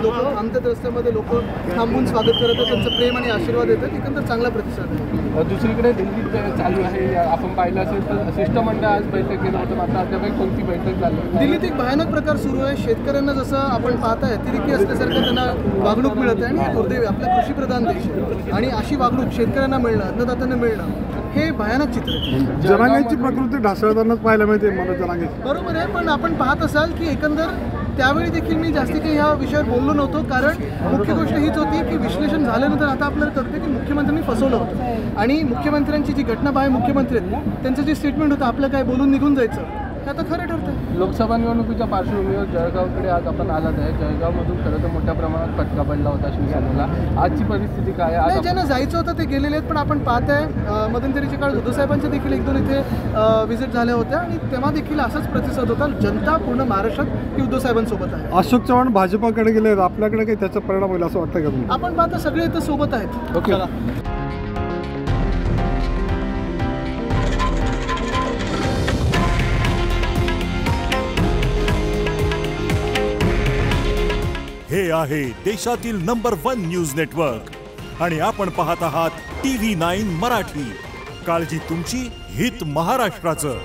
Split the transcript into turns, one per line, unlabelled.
लोक थांबतात रस्त्यामध्ये, लोक थांबून स्वागत करतात, त्यांचं प्रेम आणि आशीर्वाद देतात. एकंदर चांगला प्रतिसाद आहे.
दुसरीकडे दिल्लीत चालू आहे, आपण पाहिलं असेल तर शिष्टमंडळ आज बैठक केलं होतं, मात्र अद्याप कोणती बैठक झाली.
दिल्लीत एक भयानक प्रकार सुरू आहे. शेतकऱ्यांना जसं आपण पाहताय अतिरेकी असल्यासारखं त्यांना वागणूक मिळत आहे आणि दुर्दैवी आपला कृषीप्रधान देश आहे आणि अशी वागणूक शेतकऱ्यांना मिळणं, अन्नदात्यांना मिळणं हे भयानक चित्र आहे.
जरांगेंची प्रकृती ढासळतानाच पाहायला मिळते मला जरांगे.
बरोबर आहे, पण आपण पाहत असाल की एकंदर त्यावेळी देखील मी जास्ती काही ह्या विषयावर बोललो नव्हतो, कारण मुख्य गोष्ट हीच होती की विश्लेषण झाल्यानंतर आता आपल्याला कळते की मुख्यमंत्र्यांनी फसवलं होतं आणि मुख्यमंत्र्यांची जी घटना बाहेर मुख्यमंत्री आहेत त्यांचं जे स्टेटमेंट होतं आपलं काय बोलून निघून जायचं हे आता खरं ठरतं.
लोकसभा निवडणुकीच्या पार्श्वभूमीवर जळगावकडे आज आपण आलात आहे. जळगावमधून खरं तर मोठ्या प्रमाणात फटका पडला होता शिवसेनेला. आजची परिस्थिती काय आहे?
ज्यांना जायचं होतं ते गेलेले आहेत, पण आपण पाहत आहे मध्यंतरीच्या काळात उद्धव साहेबांच्या देखील 1-2 इथे व्हिजिट झाल्या होत्या आणि तेव्हा देखील असाच प्रतिसाद होता. जनता पूर्ण महाराष्ट्रात ही उद्धव साहेबांसोबत आहे.
अशोक चव्हाण भाजपाकडे गेले, आपल्याकडे काही त्याचा परिणाम होईल असं वाटतं का?
आपण पाहता सगळे इथं सोबत आहेत.
ओके.
हे आहे देशातील नंबर 1 न्यूज नेटवर्क आणि आपण पाहत आहात TV9 मराठी. काळजी तुमची, हित महाराष्ट्राचं.